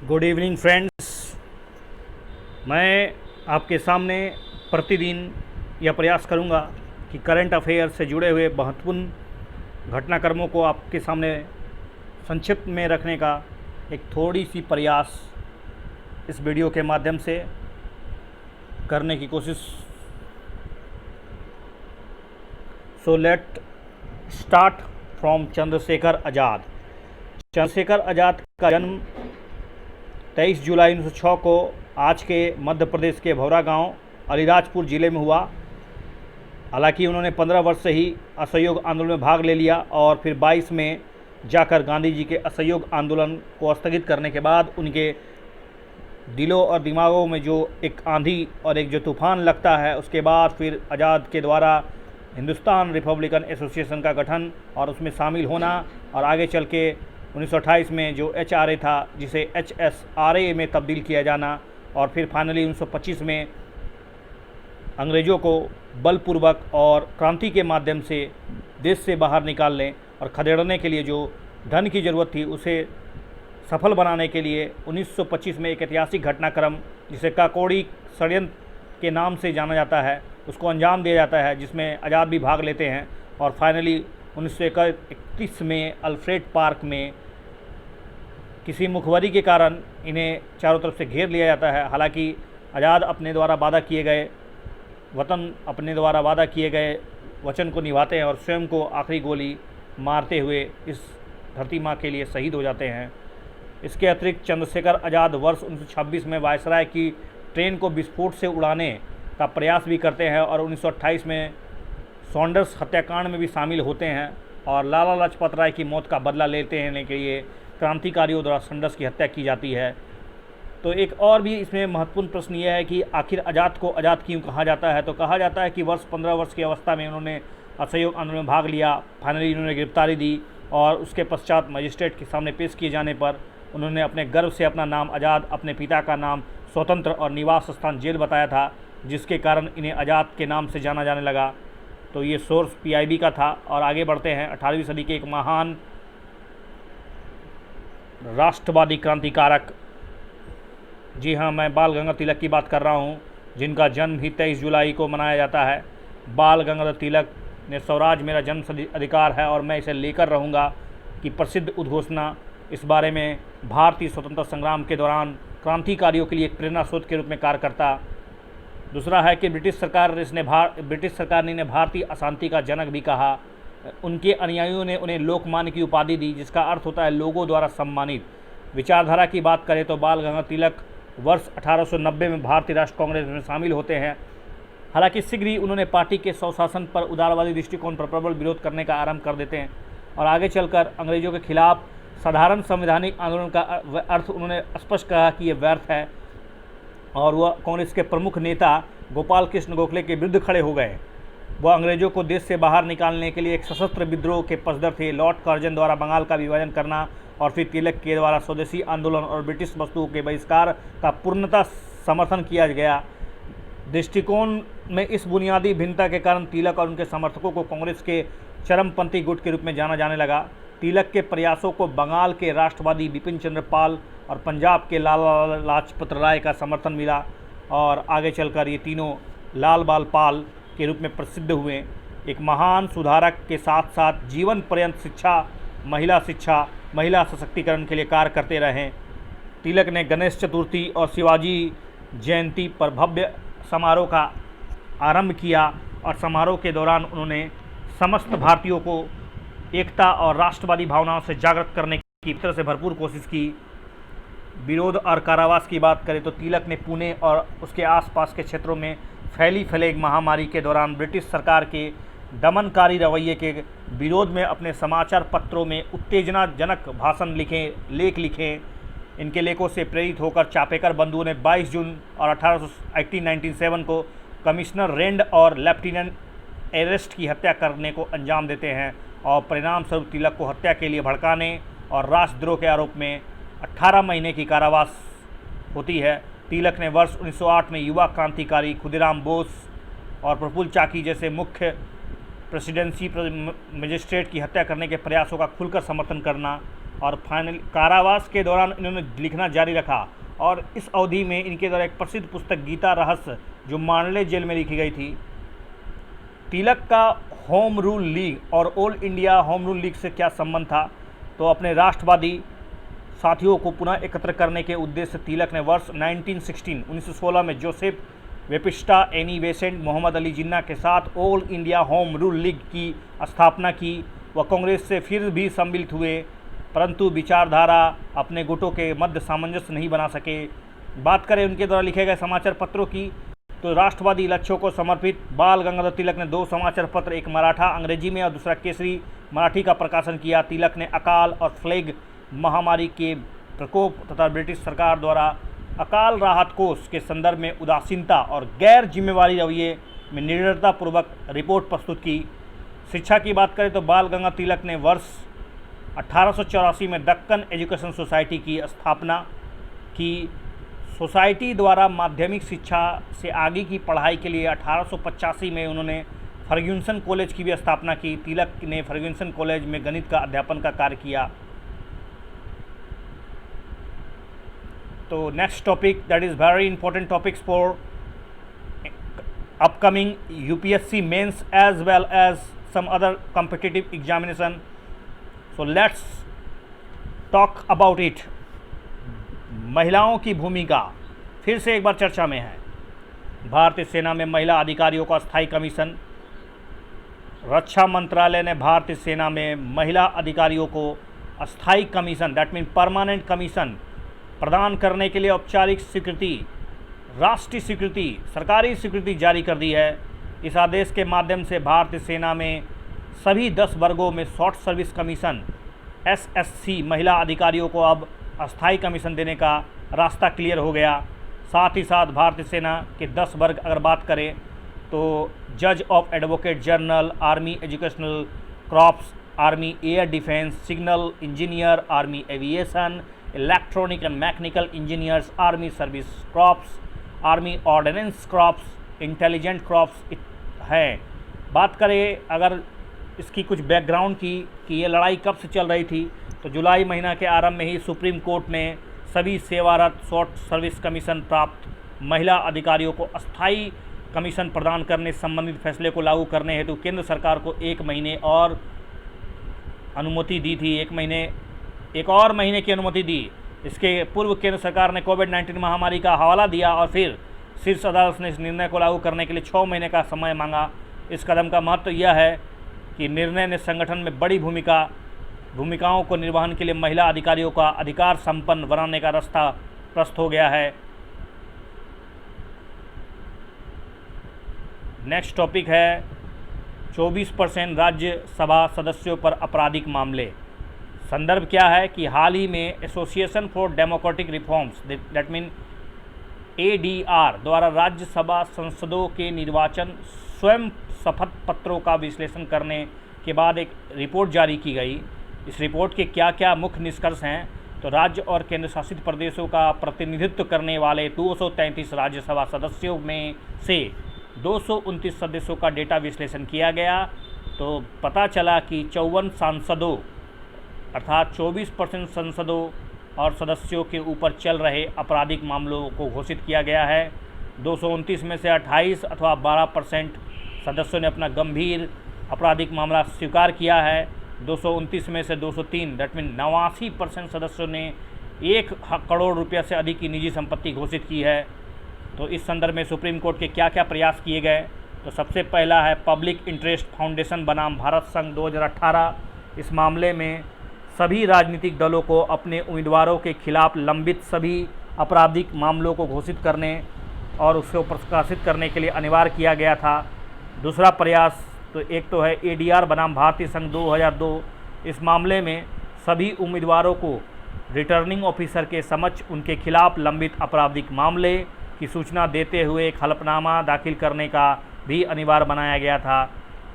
Good evening friends. मैं आपके सामने प्रतिदिन यह प्रयास करूंगा कि करंट अफेयर से जुड़े हुए महत्वपूर्ण घटनाक्रमों को आपके सामने संक्षिप्त में रखने का एक थोड़ी सी प्रयास इस वीडियो के माध्यम से करने की कोशिश। So let start from Chandrashekhar Azad. Chandrashekhar Azad का जन्म 23 जुलाई 1906 को आज के मध्य प्रदेश के भौरा गांव अलीराजपुर ज़िले में हुआ। हालांकि उन्होंने 15 वर्ष से ही असहयोग आंदोलन में भाग ले लिया और फिर 22 में जाकर गांधी जी के असहयोग आंदोलन को स्थगित करने के बाद उनके दिलों और दिमागों में जो एक आंधी और एक जो तूफान लगता है, उसके बाद फिर आज़ाद के द्वारा हिंदुस्तान रिपब्लिकन एसोसिएशन का गठन और उसमें शामिल होना और आगे चल के 1928 में जो HRA था जिसे HSRA में तब्दील किया जाना और फिर फाइनली 1925 में अंग्रेज़ों को बलपूर्वक और क्रांति के माध्यम से देश से बाहर निकालने और खदेड़ने के लिए जो धन की ज़रूरत थी उसे सफल बनाने के लिए 1925 में एक ऐतिहासिक घटनाक्रम जिसे काकोड़ी षड्यंत्र के नाम से जाना जाता है उसको अंजाम दिया जाता है, जिसमें आज़ाद भी भाग लेते हैं और फाइनली 1931 में अल्फ्रेड पार्क में किसी मुखबरी के कारण इन्हें चारों तरफ से घेर लिया जाता है। हालांकि आज़ाद अपने द्वारा वादा किए गए वचन को निभाते हैं और स्वयं को आखिरी गोली मारते हुए इस धरती माँ के लिए शहीद हो जाते हैं। इसके अतिरिक्त चंद्रशेखर आज़ाद वर्ष 1926 में वायसराय की ट्रेन को विस्फोट से उड़ाने का प्रयास भी करते हैं और 1928 में सॉन्डर्स हत्याकांड में भी शामिल होते हैं और लाला लाजपत राय की मौत का बदला लेने के लिए क्रांतिकारियों द्वारा सॉन्डर्स की हत्या की जाती है। तो एक और भी इसमें महत्वपूर्ण प्रश्न यह है कि आखिर आज़ाद को आज़ाद क्यों कहा जाता है। तो कहा जाता है कि 15 वर्ष की अवस्था में उन्होंने असहयोग आंदोलन में भाग लिया, फाइनली उन्होंने गिरफ्तारी दी और उसके पश्चात मजिस्ट्रेट के सामने पेश किए जाने पर उन्होंने अपने गर्व से अपना नाम आज़ाद, अपने पिता का नाम स्वतंत्र और निवास स्थान जेल बताया था, जिसके कारण इन्हें आज़ाद के नाम से जाना जाने लगा। तो ये सोर्स PIB का था। और आगे बढ़ते हैं। 18वीं सदी के एक महान राष्ट्रवादी क्रांतिकारक, जी हाँ, मैं बाल गंगाधर तिलक की बात कर रहा हूँ, जिनका जन्म ही 23 जुलाई को मनाया जाता है। बाल गंगाधर तिलक ने स्वराज मेरा जन्म अधिकार है और मैं इसे लेकर रहूँगा की प्रसिद्ध उद्घोषणा इस बारे में भारतीय स्वतंत्रता संग्राम के दौरान क्रांतिकारियों के लिए एक प्रेरणा स्रोत के रूप में कार्य करता। दूसरा है कि ब्रिटिश सरकार ने इन्हें भारतीय अशांति का जनक भी कहा। उनके अनुयायियों ने उन्हें लोकमान्य की उपाधि दी, जिसका अर्थ होता है लोगों द्वारा सम्मानित। विचारधारा की बात करें तो बाल गंगाधर तिलक वर्ष 1890 में भारतीय राष्ट्रीय कांग्रेस में शामिल होते हैं। हालांकि शीघ्र ही उन्होंने पार्टी के स्वशासन पर उदारवादी दृष्टिकोण पर प्रबल विरोध करने का आरंभ कर देते हैं और आगे चलकर अंग्रेजों के खिलाफ साधारण संवैधानिक आंदोलन का अर्थ उन्होंने स्पष्ट कहा कि यह व्यर्थ है और वह कांग्रेस के प्रमुख नेता गोपाल कृष्ण गोखले के विरुद्ध खड़े हो गए। वह अंग्रेजों को देश से बाहर निकालने के लिए एक सशस्त्र विद्रोह के पसंदर थे। लॉर्ड कर्जन द्वारा बंगाल का विभाजन करना और फिर तिलक के द्वारा स्वदेशी आंदोलन और ब्रिटिश वस्तुओं के बहिष्कार का पूर्णतः समर्थन किया गया। दृष्टिकोण में इस बुनियादी भिन्नता के कारण तिलक और उनके समर्थकों को कांग्रेस के चरमपंथी गुट के रूप में जाना जाने लगा। तिलक के प्रयासों को बंगाल के राष्ट्रवादी बिपिन चंद्र पाल और पंजाब के लाला लाजपत राय का समर्थन मिला और आगे चलकर ये तीनों लाल बाल पाल के रूप में प्रसिद्ध हुए। एक महान सुधारक के साथ साथ जीवन पर्यंत शिक्षा, महिला सशक्तिकरण के लिए कार्य करते रहे। तिलक ने गणेश चतुर्थी और शिवाजी जयंती पर भव्य समारोह का आरंभ किया और समारोह के दौरान उन्होंने समस्त भारतीयों को एकता और राष्ट्रवादी भावनाओं से जागृत करने की तरह से भरपूर कोशिश की। विरोध और कारावास की बात करें तो तिलक ने पुणे और उसके आसपास के क्षेत्रों में फैली प्लेग महामारी के दौरान ब्रिटिश सरकार के दमनकारी रवैये के विरोध में अपने समाचार पत्रों में उत्तेजनाजनक लेख लिखे। इनके लेखों से प्रेरित होकर चापेकर बंधुओं ने 22 जून और 1897 को कमिश्नर रेंड और लेफ्टिनेंट एरेस्ट की हत्या करने को अंजाम देते हैं और परिणाम स्वरूप तिलक को हत्या के लिए भड़काने और राष्ट्रद्रोह के आरोप में 18 महीने की कारावास होती है। तिलक ने वर्ष 1908 में युवा क्रांतिकारी खुदीराम बोस और प्रफुल्ल चाकी जैसे मुख्य प्रेसिडेंसी मजिस्ट्रेट की हत्या करने के प्रयासों का खुलकर समर्थन करना और फाइनल कारावास के दौरान इन्होंने लिखना जारी रखा और इस अवधि में इनके द्वारा एक प्रसिद्ध पुस्तक गीता रहस्य जो मांडले जेल में लिखी गई थी। तिलक का होम रूल लीग और all India Home Rule league से क्या संबंध था? तो अपने राष्ट्रवादी साथियों को पुनः एकत्र करने के उद्देश्य से तिलक ने वर्ष 1916 में Joseph Baptista, Annie Besant, Mohammad Ali Jinnah के साथ All India Home Rule League की स्थापना की। वह कांग्रेस से फिर भी सम्मिलित हुए परंतु विचारधारा अपने गुटों के मध्य सामंजस्य नहीं बना सके। बात करें उनके द्वारा लिखे गए समाचार पत्रों की तो राष्ट्रवादी लक्ष्यों को समर्पित बाल गंगाधर तिलक ने 2 समाचार पत्र, एक मराठा अंग्रेजी में और दूसरा केसरी मराठी का प्रकाशन किया। तिलक ने अकाल और प्लेग महामारी के प्रकोप तथा ब्रिटिश सरकार द्वारा अकाल राहत कोष के संदर्भ में उदासीनता और गैर जिम्मेवारी रवैये में निडरतापूर्वक रिपोर्ट प्रस्तुत की। शिक्षा की बात करें तो बाल गंगाधर तिलक ने वर्ष 1884 में दक्कन एजुकेशन सोसाइटी की स्थापना की। सोसाइटी द्वारा माध्यमिक शिक्षा से आगे की पढ़ाई के लिए 1885 में उन्होंने फर्ग्यूसन कॉलेज की भी स्थापना की। तिलक ने फर्ग्यूसन कॉलेज में गणित का अध्यापन का कार्य किया। तो next topic that is very important topics for upcoming UPSC mains as well as some other competitive examination. So let's talk about it. महिलाओं की भूमिका फिर से एक बार चर्चा में है। भारतीय सेना में महिला अधिकारियों का स्थायी कमीशन। रक्षा मंत्रालय ने भारतीय सेना में महिला अधिकारियों को स्थायी commission that mean permanent commission प्रदान करने के लिए औपचारिक स्वीकृति, राष्ट्रीय स्वीकृति, सरकारी स्वीकृति जारी कर दी है। इस आदेश के माध्यम से भारतीय सेना में सभी 10 वर्गों में शॉर्ट सर्विस कमीशन SSC महिला अधिकारियों को अब अस्थायी कमीशन देने का रास्ता क्लियर हो गया। साथ ही साथ भारतीय सेना के 10 वर्ग अगर बात करें तो जज of advocate general, army educational crops, army air defence, signal engineer, army aviation, electronic and mechanical engineers, army service crops, army ordinance crops, intelligent crops है। बात करें अगर इसकी कुछ बैकग्राउंड की कि ये लड़ाई कब से चल रही थी तो जुलाई महीना के आरंभ में ही सुप्रीम कोर्ट ने सभी सेवारत शॉर्ट सर्विस कमीशन प्राप्त महिला अधिकारियों को अस्थायी कमीशन प्रदान करने संबंधित फैसले को लागू करने हेतु केंद्र सरकार को 1 महीने और अनुमति दी थी। एक और महीने की अनुमति दी। इसके पूर्व केंद्र सरकार ने कोविड-19 महामारी का हवाला दिया और फिर शीर्ष अदालत ने इस निर्णय को लागू करने के लिए 6 महीने का समय मांगा। इस कदम का महत्व यह है कि निर्णय ने संगठन में बड़ी भूमिकाओं को निर्वहन के लिए महिला अधिकारियों का अधिकार संपन्न बनाने का रास्ता प्रशस्त हो गया है। नेक्स्ट टॉपिक है 24% राज्यसभा सदस्यों पर आपराधिक मामले। संदर्भ क्या है कि हाल ही में association for democratic reforms that mean ADR द्वारा राज्यसभा सांसदों के निर्वाचन स्वयं शपथ पत्रों का विश्लेषण करने के बाद एक रिपोर्ट जारी की गई। इस रिपोर्ट के क्या क्या मुख्य निष्कर्ष हैं तो राज्य और केंद्र शासित प्रदेशों का प्रतिनिधित्व करने वाले 233 राज्यसभा सदस्यों में से 229 सदस्यों का डेटा विश्लेषण किया गया तो पता चला कि 54 सांसदों अर्थात 24% सांसदों और सदस्यों के ऊपर चल रहे आपराधिक मामलों को घोषित किया गया है। 229 में से 28 अथवा 12% सदस्यों ने अपना गंभीर आपराधिक मामला स्वीकार किया है। 229 में से 203 दैट मीन 89% सदस्यों ने 1 करोड़ रुपया से अधिक की निजी संपत्ति घोषित की है। तो इस संदर्भ में सुप्रीम कोर्ट के क्या क्या प्रयास किए गए तो सबसे पहला है पब्लिक इंटरेस्ट फाउंडेशन बनाम भारत संघ 2018। इस मामले में सभी राजनीतिक दलों को अपने उम्मीदवारों के खिलाफ लंबित सभी आपराधिक मामलों को घोषित करने और उसको प्रकाशित करने के लिए अनिवार्य किया गया था। दूसरा प्रयास तो एक तो है ADR बनाम भारतीय संघ 2002। इस मामले में सभी उम्मीदवारों को रिटर्निंग ऑफिसर के समक्ष उनके खिलाफ लंबित आपराधिक मामले की सूचना देते हुए एक हलफनामा दाखिल करने का भी अनिवार्य बनाया गया था।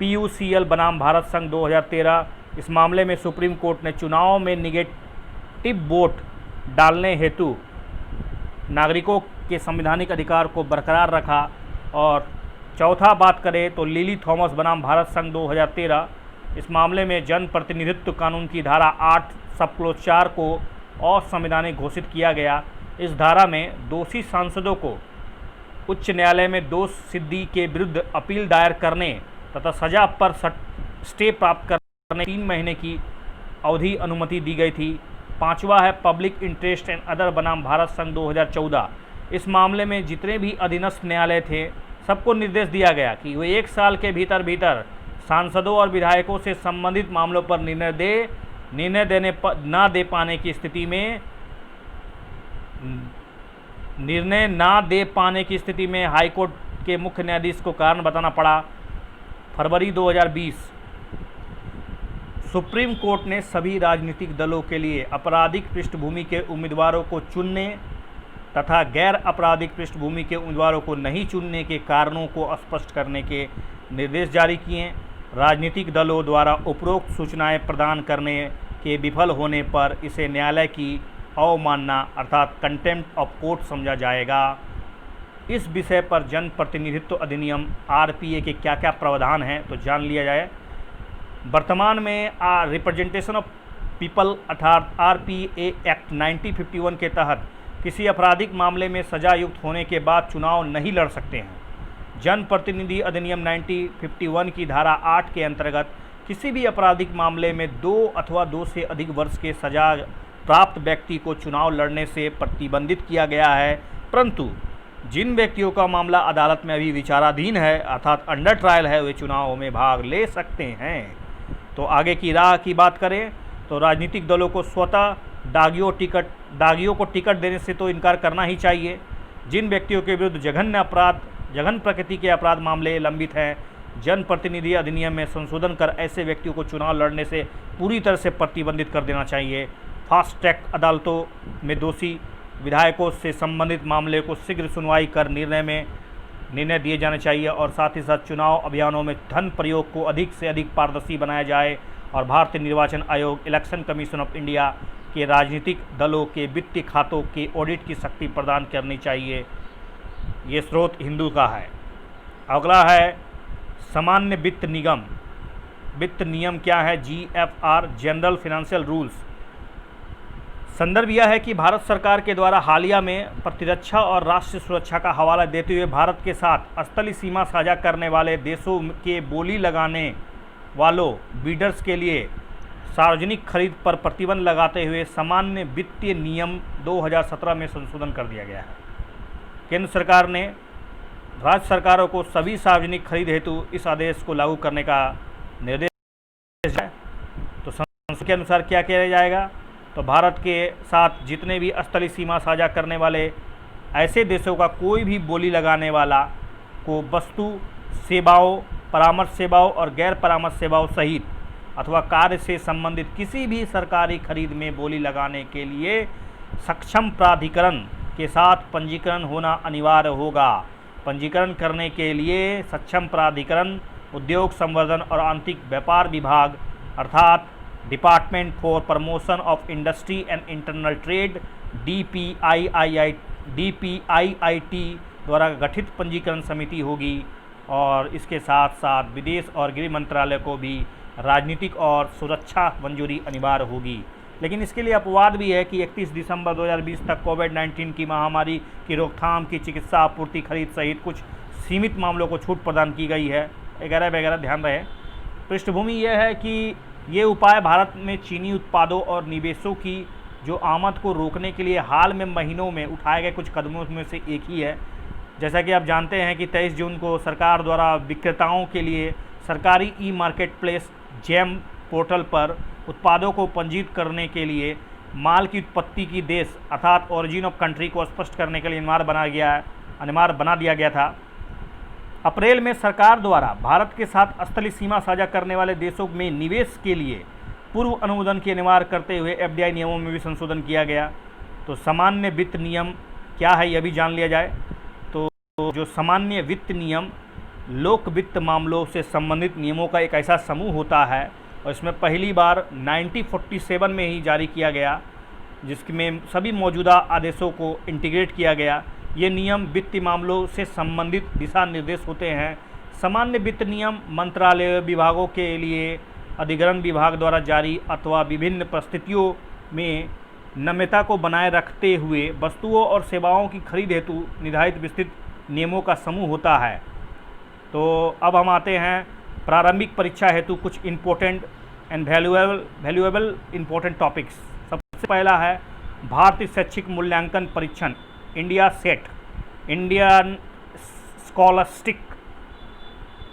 PUCL बनाम भारत संघ 2013। इस मामले में सुप्रीम कोर्ट ने चुनाव में निगेटिव वोट डालने हेतु नागरिकों के संवैधानिक अधिकार को बरकरार रखा। और चौथा बात करें तो लिली थॉमस बनाम भारत संघ 2013। इस मामले में जनप्रतिनिधित्व कानून की धारा 8 सब क्लोज 4 को असंवैधानिक घोषित किया गया। इस धारा में दोषी सांसदों को उच्च न्यायालय में दोष सिद्धि के विरुद्ध अपील दायर करने तथा सजा पर स्टे प्राप्त करने 3 महीने की अवधि अनुमति दी गई थी। 5वां है पब्लिक इंटरेस्ट एंड अदर बनाम भारत संघ 2014। इस मामले में जितने भी अधीनस्थ न्यायालय थे सबको निर्देश दिया गया कि वे 1 साल के भीतर सांसदों और विधायकों से संबंधित मामलों पर निर्णय ना दे पाने की स्थिति में हाईकोर्ट के मुख्य न्यायाधीश को कारण बताना पड़ा। फरवरी 2020 सुप्रीम कोर्ट ने सभी राजनीतिक दलों के लिए आपराधिक पृष्ठभूमि के उम्मीदवारों को चुनने तथा गैर आपराधिक पृष्ठभूमि के उम्मीदवारों को नहीं चुनने के कारणों को स्पष्ट करने के निर्देश जारी किए। राजनीतिक दलों द्वारा उपरोक्त सूचनाएं प्रदान करने के विफल होने पर इसे न्यायालय की अवमानना अर्थात कंटेम्प्ट ऑफ कोर्ट समझा जाएगा। इस विषय पर जनप्रतिनिधित्व अधिनियम आरपीए के क्या क्या प्रावधान हैं तो जान लिया जाए। वर्तमान में रिप्रेजेंटेशन ऑफ पीपल अर्थात आरपीए एक्ट 1951 के तहत किसी आपराधिक मामले में सजा युक्त होने के बाद चुनाव नहीं लड़ सकते हैं। जनप्रतिनिधि अधिनियम 1951 की धारा 8 के अंतर्गत किसी भी आपराधिक मामले में 2 अथवा 2 से अधिक वर्ष के सजा प्राप्त व्यक्ति को चुनाव लड़ने से प्रतिबंधित किया गया है, परंतु जिन व्यक्तियों का मामला अदालत में अभी विचाराधीन है अर्थात अंडर ट्रायल है वे चुनाव में भाग ले सकते हैं। तो आगे की राह की बात करें तो राजनीतिक दलों को स्वतः दागियों को टिकट देने से तो इनकार करना ही चाहिए। जिन व्यक्तियों के विरुद्ध जघन्य प्रकृति के अपराध मामले लंबित हैं, जनप्रतिनिधि अधिनियम में संशोधन कर ऐसे व्यक्तियों को चुनाव लड़ने से पूरी तरह से प्रतिबंधित कर देना चाहिए। फास्ट ट्रैक अदालतों में दोषी विधायकों से संबंधित मामले को शीघ्र सुनवाई कर निर्णय दिए जाने चाहिए और साथ ही साथ चुनाव अभियानों में धन प्रयोग को अधिक से अधिक पारदर्शी बनाया जाए और भारतीय निर्वाचन आयोग इलेक्शन कमीशन ऑफ इंडिया के राजनीतिक दलों के वित्तीय खातों के ऑडिट की शक्ति प्रदान करनी चाहिए। ये स्रोत हिंदू का है। अगला है सामान्य वित्त निगम। वित्त नियम क्या है? GFR general financial rules. संदर्भ यह है कि भारत सरकार के द्वारा हालिया में प्रतिरक्षा और राष्ट्रीय सुरक्षा का हवाला देते हुए भारत के साथ स्थलीय सीमा साझा करने वाले देशों के बोली लगाने वालों बीडर्स के लिए सार्वजनिक खरीद पर प्रतिबंध लगाते हुए सामान्य वित्तीय नियम 2017 में संशोधन कर दिया गया है। केंद्र सरकार ने राज्य सरकारों को सभी सार्वजनिक खरीद हेतु इस आदेश को लागू करने का निर्देश है। तो संशोधन के अनुसार क्या किया जाएगा? तो भारत के साथ जितने भी स्थलीय सीमा साझा करने वाले ऐसे देशों का कोई भी बोली लगाने वाला को वस्तु सेवाओं, परामर्श सेवाओं और गैर परामर्श सेवाओं सहित अथवा कार्य से संबंधित किसी भी सरकारी खरीद में बोली लगाने के लिए सक्षम प्राधिकरण के साथ पंजीकरण होना अनिवार्य होगा। पंजीकरण करने के लिए सक्षम प्राधिकरण उद्योग संवर्धन और आंतरिक व्यापार विभाग अर्थात department for promotion of industry and internal trade DPIIT द्वारा गठित पंजीकरण समिति होगी और इसके साथ साथ विदेश और गृह मंत्रालय को भी राजनीतिक और सुरक्षा मंजूरी अनिवार्य होगी। लेकिन इसके लिए अपवाद भी है कि 31 दिसंबर 2020 तक कोविड-19 की महामारी की रोकथाम की चिकित्सा आपूर्ति खरीद सहित कुछ सीमित मामलों को छूट प्रदान की गई है वगैरह वगैरह। ध्यान रहे पृष्ठभूमि यह है कि ये उपाय भारत में चीनी उत्पादों और निवेशों की जो आमद को रोकने के लिए हाल में महीनों में उठाए गए कुछ कदमों में से एक ही है। जैसा कि आप जानते हैं कि 23 जून को सरकार द्वारा विक्रेताओं के लिए सरकारी ई-मार्केट प्लेस जेम पोर्टल पर उत्पादों को पंजीकृत करने के लिए माल की उत्पत्ति की देश अर्थात ओरिजिन ऑफ कंट्री को स्पष्ट करने के लिए अनिवार्य बना दिया गया था। अप्रैल में सरकार द्वारा भारत के साथ स्थलीय सीमा साझा करने वाले देशों में निवेश के लिए पूर्व अनुमोदन की अनिवार्य करते हुए FDI नियमों में भी संशोधन किया गया। तो सामान्य वित्त नियम क्या है यह भी जान लिया जाए। तो जो सामान्य वित्त नियम लोक वित्त मामलों से संबंधित नियमों का एक ऐसा समूह होता है और इसमें पहली बार 1947 में ही जारी किया गया, जिसमें सभी मौजूदा आदेशों को इंटीग्रेट किया गया। ये नियम वित्तीय मामलों से संबंधित दिशा निर्देश होते हैं। सामान्य वित्त नियम मंत्रालय विभागों के लिए अधिग्रहण विभाग द्वारा जारी अथवा विभिन्न परिस्थितियों में नम्यता को बनाए रखते हुए वस्तुओं और सेवाओं की खरीद हेतु निर्धारित विस्तृत नियमों का समूह होता है। तो अब हम आते हैं प्रारंभिक परीक्षा हेतु कुछ important and valuable important topics. सबसे पहला है भारतीय शैक्षिक मूल्यांकन परीक्षण, India set, Indian Scholastic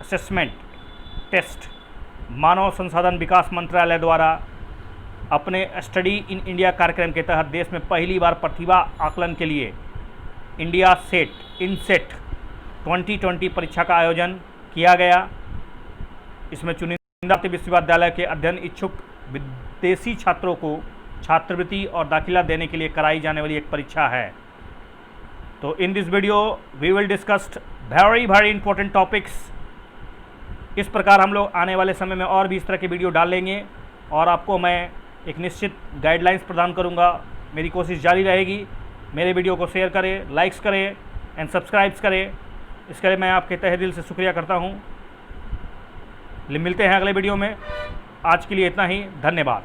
Assessment Test, मानव संसाधन विकास मंत्रालय द्वारा अपने स्टडी इन इंडिया कार्यक्रम के तहत देश में पहली बार प्रतिभा आकलन के लिए इंडिया सेट इनसेट 2020 परीक्षा का आयोजन किया गया। इसमें चुनिंदा विश्वविद्यालय के अध्ययन इच्छुक विदेशी छात्रों को छात्रवृत्ति और दाखिला देने के लिए कराई जाने वाली एक परीक्षा है। तो in this video we will discussed very important topics. इस प्रकार हम लोग आने वाले समय में और भी इस तरह के वीडियो डाल लेंगे और आपको मैं एक निश्चित गाइडलाइंस प्रदान करूंगा। मेरी कोशिश जारी रहेगी। मेरे वीडियो को शेयर करें, लाइक्स करें एंड सब्सक्राइब्स करें। इसके लिए मैं आपके तहे दिल से शुक्रिया करता हूं। मिलते हैं अगले वीडियो में। आज के लिए इतना ही, धन्यवाद।